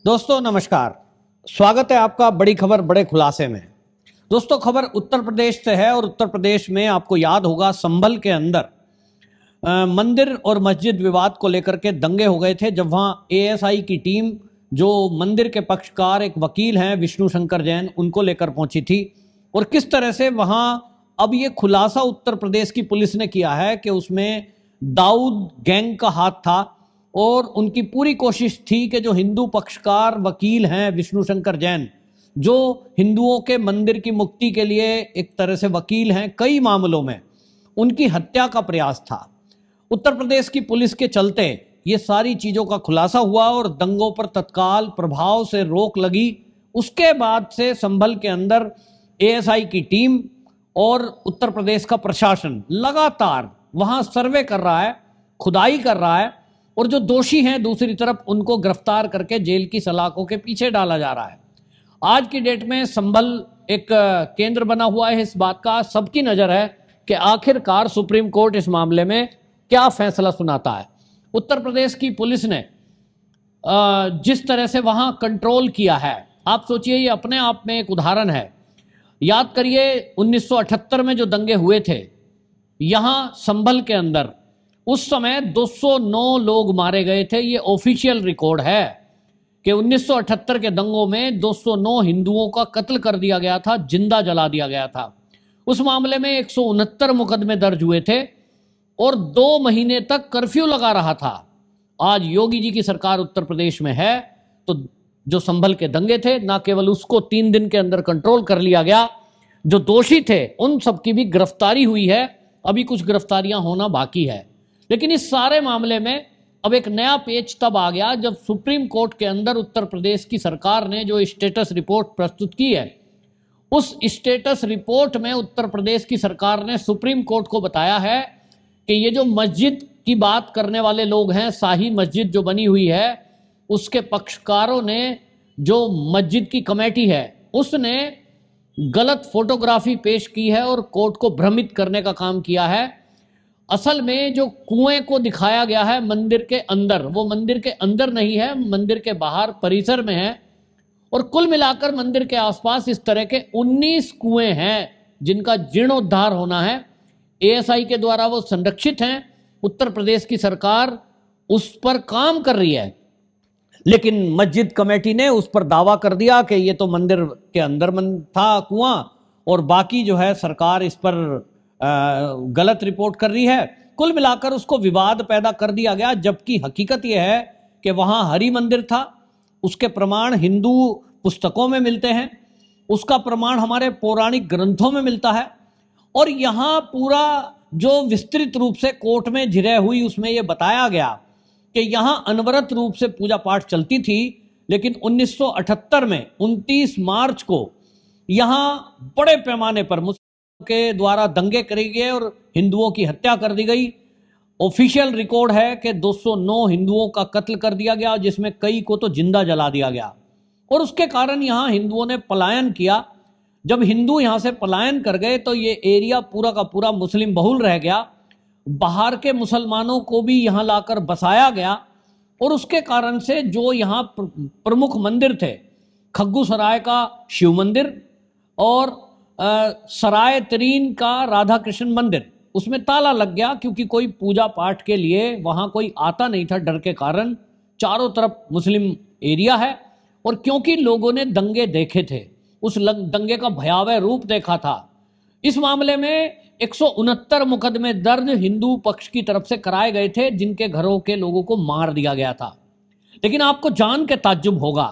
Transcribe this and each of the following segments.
दोस्तों नमस्कार। स्वागत है आपका बड़ी खबर बड़े खुलासे में। दोस्तों खबर उत्तर प्रदेश से है और उत्तर प्रदेश में आपको याद होगा संभल के अंदर मंदिर और मस्जिद विवाद को लेकर के दंगे हो गए थे, जब वहाँ एएसआई की टीम जो मंदिर के पक्षकार एक वकील हैं विष्णु शंकर जैन उनको लेकर पहुंची थी। और किस तरह से वहाँ अब ये खुलासा उत्तर प्रदेश की पुलिस ने किया है कि उसमें दाऊद गैंग का हाथ था और उनकी पूरी कोशिश थी कि जो हिंदू पक्षकार वकील हैं विष्णु शंकर जैन, जो हिंदुओं के मंदिर की मुक्ति के लिए एक तरह से वकील हैं कई मामलों में, उनकी हत्या का प्रयास था। उत्तर प्रदेश की पुलिस के चलते ये सारी चीज़ों का खुलासा हुआ और दंगों पर तत्काल प्रभाव से रोक लगी। उसके बाद से संभल के अंदर एएसआई की टीम और उत्तर प्रदेश का प्रशासन लगातार वहाँ सर्वे कर रहा है, खुदाई कर रहा है और जो दोषी हैं दूसरी तरफ उनको गिरफ्तार करके जेल की सलाखों के पीछे डाला जा रहा है। आज की डेट में संभल एक केंद्र बना हुआ है इस बात का, सबकी नज़र है कि आखिरकार सुप्रीम कोर्ट इस मामले में क्या फैसला सुनाता है। उत्तर प्रदेश की पुलिस ने जिस तरह से वहाँ कंट्रोल किया है, आप सोचिए ये अपने आप में एक उदाहरण है। याद करिए 1978 में जो दंगे हुए थे यहाँ संभल के अंदर, उस समय 209 लोग मारे गए थे। ये ऑफिशियल रिकॉर्ड है कि 1978 के दंगों में 209 हिंदुओं का कत्ल कर दिया गया था, जिंदा जला दिया गया था। उस मामले में 169 मुकदमे दर्ज हुए थे और 2 महीने तक कर्फ्यू लगा रहा था। आज योगी जी की सरकार उत्तर प्रदेश में है तो जो संभल के दंगे थे ना केवल उसको 3 दिन के अंदर कंट्रोल कर लिया गया, जो दोषी थे उन सबकी भी गिरफ्तारी हुई है। अभी कुछ गिरफ्तारियां होना बाकी है। लेकिन इस सारे मामले में अब एक नया पेच तब आ गया जब सुप्रीम कोर्ट के अंदर उत्तर प्रदेश की सरकार ने जो स्टेटस रिपोर्ट प्रस्तुत की है, उस स्टेटस रिपोर्ट में उत्तर प्रदेश की सरकार ने सुप्रीम कोर्ट को बताया है कि ये जो मस्जिद की बात करने वाले लोग हैं, शाही मस्जिद जो बनी हुई है, उसके पक्षकारों ने, जो मस्जिद की कमेटी है उसने गलत फोटोग्राफी पेश की है और कोर्ट को भ्रमित करने का काम किया है। असल में जो कुएं को दिखाया गया है मंदिर के अंदर, वो मंदिर के अंदर नहीं है, मंदिर के बाहर परिसर में है। और कुल मिलाकर मंदिर के आसपास इस तरह के 19 कुएं हैं जिनका जीर्णोद्धार होना है। एएसआई के द्वारा वो संरक्षित हैं। उत्तर प्रदेश की सरकार उस पर काम कर रही है, लेकिन मस्जिद कमेटी ने उस पर दावा कर दिया कि ये तो मंदिर के अंदर था कुआं और बाकी जो है सरकार इस पर गलत रिपोर्ट कर रही है। कुल मिलाकर उसको विवाद पैदा कर दिया गया, जबकि हकीकत यह है कि वहाँ हरि मंदिर था, उसके प्रमाण हिंदू पुस्तकों में मिलते हैं, उसका प्रमाण हमारे पौराणिक ग्रंथों में मिलता है। और यहाँ पूरा जो विस्तृत रूप से कोर्ट में जिरह हुई उसमें ये बताया गया कि यहाँ अनवरत रूप से पूजा पाठ चलती थी, लेकिन 1978 में 29 मार्च को यहाँ बड़े पैमाने पर के द्वारा दंगे करे गए और हिंदुओं की हत्या कर दी गई। ऑफिशियल रिकॉर्ड है कि 209 हिंदुओं का कत्ल कर दिया गया, जिसमें कई को तो जिंदा जला दिया गया। और उसके कारण यहाँ हिंदुओं ने पलायन किया। जब हिंदू यहाँ से पलायन कर गए तो ये एरिया पूरा का पूरा मुस्लिम बहुल रह गया। बाहर के मुसलमानों को भी यहाँ लाकर बसाया गया और उसके कारण से जो यहाँ प्रमुख मंदिर थे, खग्गू सराय का शिव मंदिर और सराय तरीन का राधा कृष्ण मंदिर, उसमें ताला लग गया क्योंकि कोई पूजा पाठ के लिए वहाँ कोई आता नहीं था डर के कारण। चारों तरफ मुस्लिम एरिया है और क्योंकि लोगों ने दंगे देखे थे, उस दंगे का भयावह रूप देखा था, इस मामले में 169 मुकदमे दर्ज हिंदू पक्ष की तरफ से कराए गए थे, जिनके घरों के लोगों को मार दिया गया था। लेकिन आपको जान के ताज्जुब होगा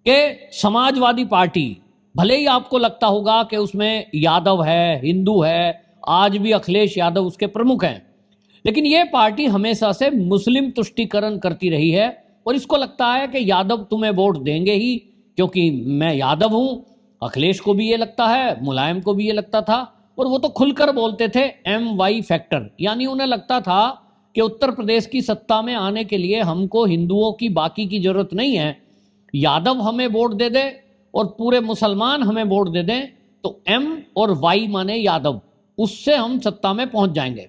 कि समाजवादी पार्टी, भले ही आपको लगता होगा कि उसमें यादव है, हिंदू है, आज भी अखिलेश यादव उसके प्रमुख हैं, लेकिन ये पार्टी हमेशा से मुस्लिम तुष्टीकरण करती रही है और इसको लगता है कि यादव तुम्हें वोट देंगे ही क्योंकि मैं यादव हूँ। अखिलेश को भी ये लगता है, मुलायम को भी ये लगता था और वो तो खुलकर बोलते थे MY फैक्टर, यानी उन्हें लगता था कि उत्तर प्रदेश की सत्ता में आने के लिए हमको हिंदुओं की बाकी की जरूरत नहीं है, यादव हमें वोट दे दे और पूरे मुसलमान हमें वोट दे दें तो M और Y माने यादव, उससे हम सत्ता में पहुंच जाएंगे।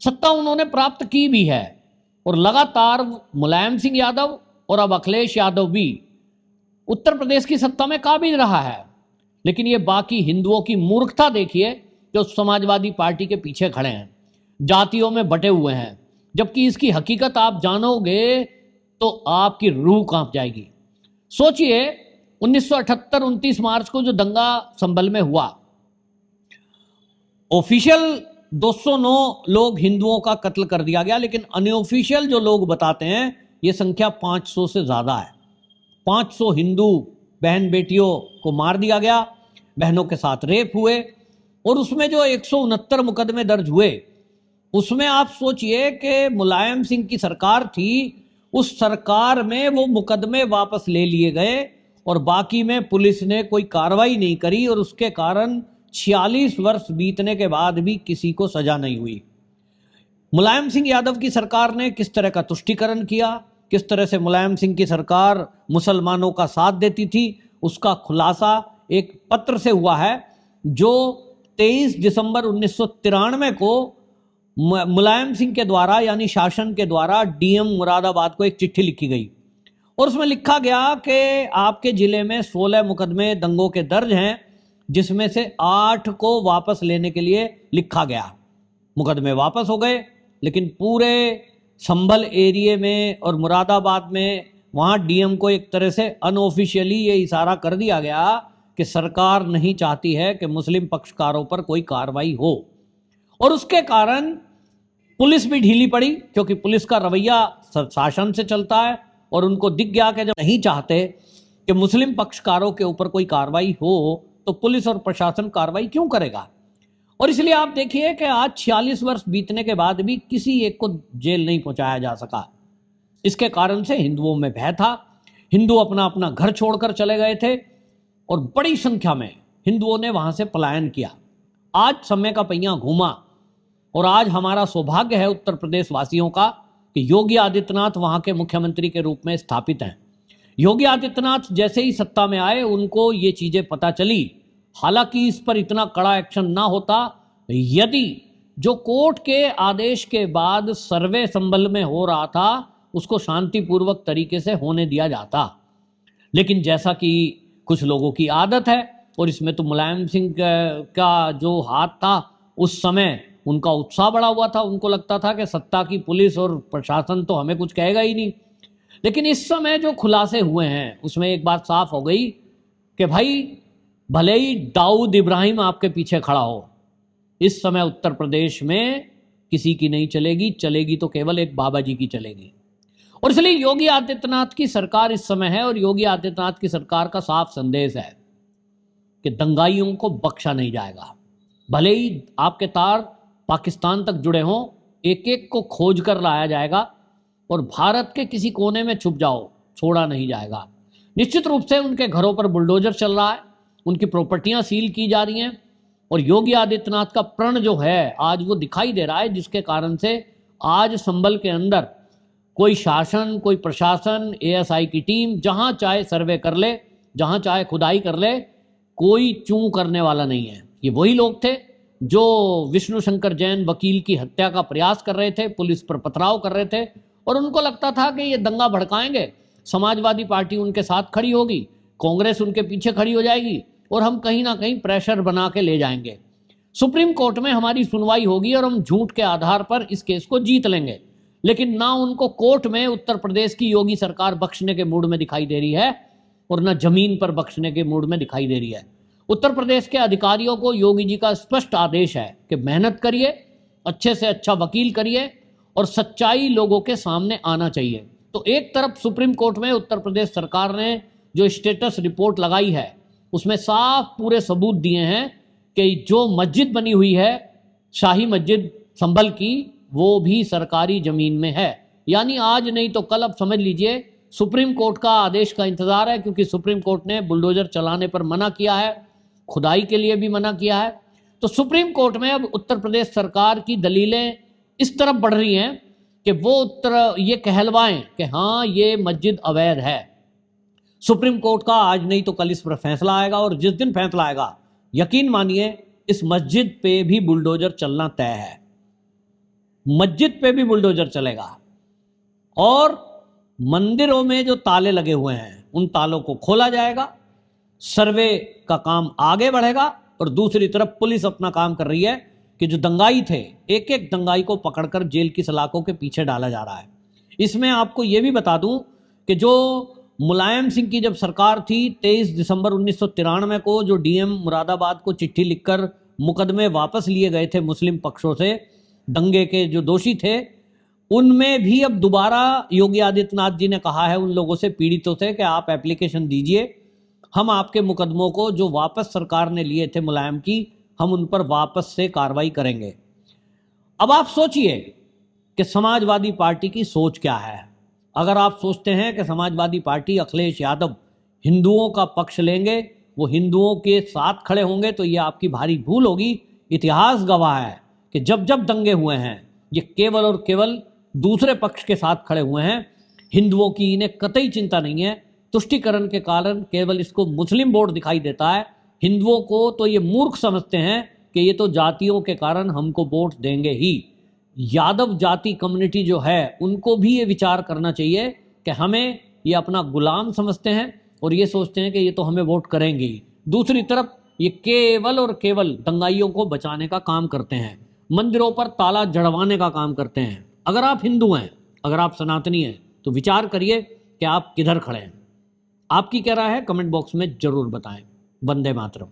सत्ता उन्होंने प्राप्त की भी है और लगातार मुलायम सिंह यादव और अब अखिलेश यादव भी उत्तर प्रदेश की सत्ता में काबिज रहा है, लेकिन ये बाकी हिंदुओं की मूर्खता देखिए जो समाजवादी पार्टी के पीछे खड़े हैं, जातियों में बटे हुए हैं, जबकि इसकी हकीकत आप जानोगे तो आपकी रूह कांप जाएगी। सोचिए 1978 29 मार्च को जो दंगा संभल में हुआ, ऑफिशियल 209 लोग हिंदुओं का कत्ल कर दिया गया, लेकिन अनऑफिशियल जो लोग बताते हैं ये संख्या 500 से ज्यादा है। 500 हिंदू बहन बेटियों को मार दिया गया, बहनों के साथ रेप हुए, और उसमें जो 169 मुकदमे दर्ज हुए, उसमें आप सोचिए कि मुलायम सिंह की सरकार थी, उस सरकार में वो मुकदमे वापस ले लिए गए और बाकी में पुलिस ने कोई कार्रवाई नहीं करी, और उसके कारण 46 वर्ष बीतने के बाद भी किसी को सजा नहीं हुई। मुलायम सिंह यादव की सरकार ने किस तरह का तुष्टीकरण किया, किस तरह से मुलायम सिंह की सरकार मुसलमानों का साथ देती थी, उसका खुलासा एक पत्र से हुआ है जो 23 दिसंबर 1993 को मुलायम सिंह के द्वारा यानी शासन के द्वारा डीएम मुरादाबाद को एक चिट्ठी लिखी गई, और उसमें लिखा गया कि आपके जिले में 16 मुकदमे दंगों के दर्ज हैं, जिसमें से 8 को वापस लेने के लिए लिखा गया। मुकदमे वापस हो गए, लेकिन पूरे संभल एरिया में और मुरादाबाद में वहाँ डीएम को एक तरह से अनऑफिशियली ये इशारा कर दिया गया कि सरकार नहीं चाहती है कि मुस्लिम पक्षकारों पर कोई कार्रवाई हो, और उसके कारण पुलिस भी ढीली पड़ी, क्योंकि पुलिस का रवैया शासन से चलता है, और उनको दिख गया कि जब नहीं चाहते कि मुस्लिम पक्षकारों के ऊपर कोई कार्रवाई हो तो पुलिस और प्रशासन कार्रवाई क्यों करेगा। और इसलिए आप देखिए कि आज 46 वर्ष बीतने के बाद भी किसी एक को जेल नहीं पहुंचाया जा सका। इसके कारण से हिंदुओं में भय था, हिंदू अपना अपना घर छोड़कर चले गए थे, और बड़ी संख्या में हिंदुओं ने वहां से पलायन किया। आज समय का पहिया घूमा, और आज हमारा सौभाग्य है उत्तर प्रदेश वासियों का कि योगी आदित्यनाथ वहां के मुख्यमंत्री के रूप में स्थापित हैं। योगी आदित्यनाथ जैसे ही सत्ता में आए उनको ये चीजें पता चली, हालांकि इस पर इतना कड़ा एक्शन ना होता यदि जो कोर्ट के आदेश के बाद सर्वे संभल में हो रहा था उसको शांतिपूर्वक तरीके से होने दिया जाता। लेकिन जैसा कि कुछ लोगों की आदत है, और इसमें तो मुलायम सिंह का जो हाथ था, उस समय उनका उत्साह बढ़ा हुआ था, उनको लगता था कि सत्ता की पुलिस और प्रशासन तो हमें कुछ कहेगा ही नहीं। लेकिन इस समय जो खुलासे हुए हैं उसमें एक बात साफ हो गई कि भाई भले ही दाऊद इब्राहिम आपके पीछे खड़ा हो, इस समय उत्तर प्रदेश में किसी की नहीं चलेगी, चलेगी तो केवल एक बाबा जी की चलेगी। और इसलिए योगी आदित्यनाथ की सरकार इस समय है, और योगी आदित्यनाथ की सरकार का साफ संदेश है कि दंगाइयों को बख्शा नहीं जाएगा। भले ही आपके तार पाकिस्तान तक जुड़े हों, एक एक को खोज कर लाया जाएगा, और भारत के किसी कोने में छुप जाओ, छोड़ा नहीं जाएगा। निश्चित रूप से उनके घरों पर बुलडोजर चल रहा है, उनकी प्रॉपर्टियां सील की जा रही हैं, और योगी आदित्यनाथ का प्रण जो है आज वो दिखाई दे रहा है, जिसके कारण से आज संभल के अंदर कोई शासन, कोई प्रशासन, एएसआई की टीम जहां चाहे सर्वे कर ले, जहां चाहे खुदाई कर ले, कोई चूं करने वाला नहीं है। ये वही लोग थे जो विष्णु शंकर जैन वकील की हत्या का प्रयास कर रहे थे, पुलिस पर पथराव कर रहे थे, और उनको लगता था कि ये दंगा भड़काएंगे, समाजवादी पार्टी उनके साथ खड़ी होगी, कांग्रेस उनके पीछे खड़ी हो जाएगी, और हम कहीं ना कहीं प्रेशर बना के ले जाएंगे, सुप्रीम कोर्ट में हमारी सुनवाई होगी और हम झूठ के आधार पर इस केस को जीत लेंगे। लेकिन ना उनको कोर्ट में उत्तर प्रदेश की योगी सरकार बख्शने के मूड में दिखाई दे रही है, और ना जमीन पर बख्शने के मूड में दिखाई दे रही है। उत्तर प्रदेश के अधिकारियों को योगी जी का स्पष्ट आदेश है कि मेहनत करिए, अच्छे से अच्छा वकील करिए, और सच्चाई लोगों के सामने आना चाहिए। तो एक तरफ सुप्रीम कोर्ट में उत्तर प्रदेश सरकार ने जो स्टेटस रिपोर्ट लगाई है उसमें साफ पूरे सबूत दिए हैं कि जो मस्जिद बनी हुई है शाही मस्जिद संभल की, वो भी सरकारी जमीन में है। यानी आज नहीं तो कल, अब समझ लीजिए सुप्रीम कोर्ट का आदेश का इंतजार है, क्योंकि सुप्रीम कोर्ट ने बुलडोजर चलाने पर मना किया है, खुदाई के लिए भी मना किया है। तो सुप्रीम कोर्ट में अब उत्तर प्रदेश सरकार की दलीलें इस तरफ बढ़ रही हैं कि वो ये कहलवाएं कि हाँ ये मस्जिद अवैध है। सुप्रीम कोर्ट का आज नहीं तो कल इस पर फैसला आएगा, और जिस दिन फैसला आएगा यकीन मानिए इस मस्जिद पे भी बुलडोजर चलना तय है। मस्जिद पे भी बुलडोजर चलेगा, और मंदिरों में जो ताले लगे हुए हैं उन तालों को खोला जाएगा, सर्वे का काम आगे बढ़ेगा और दूसरी तरफ पुलिस अपना काम कर रही है कि जो दंगाई थे, एक एक दंगाई को पकड़कर जेल की सलाखों के पीछे डाला जा रहा है। इसमें आपको यह भी बता दूं कि जो मुलायम सिंह की जब सरकार थी 23 दिसंबर 1993 को जो डीएम मुरादाबाद को चिट्ठी लिखकर मुकदमे वापस लिए गए थे मुस्लिम पक्षों से, दंगे के जो दोषी थे, उनमें भी अब दोबारा योगी आदित्यनाथ जी ने कहा है उन लोगों से, पीड़ितों से, कि आप एप्लीकेशन दीजिए, हम आपके मुकदमों को जो वापस सरकार ने लिए थे मुलायम की, हम उन पर वापस से कार्रवाई करेंगे। अब आप सोचिए कि समाजवादी पार्टी की सोच क्या है। अगर आप सोचते हैं कि समाजवादी पार्टी अखिलेश यादव हिंदुओं का पक्ष लेंगे, वो हिंदुओं के साथ खड़े होंगे, तो ये आपकी भारी भूल होगी। इतिहास गवाह है कि जब जब दंगे हुए हैं ये केवल और केवल दूसरे पक्ष के साथ खड़े हुए हैं। हिंदुओं की इन्हें कतई चिंता नहीं है। तुष्टीकरण के कारण केवल इसको मुस्लिम वोट दिखाई देता है। हिंदुओं को तो ये मूर्ख समझते हैं कि ये तो जातियों के कारण हमको वोट देंगे ही। यादव जाति कम्युनिटी जो है उनको भी ये विचार करना चाहिए कि हमें ये अपना गुलाम समझते हैं और ये सोचते हैं कि ये तो हमें वोट करेंगे ही। दूसरी तरफ ये केवल और केवल दंगाइयों को बचाने का काम करते हैं, मंदिरों पर ताला जड़वाने का काम करते हैं। अगर आप हिंदू हैं, अगर आप सनातनी हैं, तो विचार करिए कि आप किधर खड़े हैं। आपकी क्या राय है, कमेंट बॉक्स में जरूर बताएं। वंदे मातरम।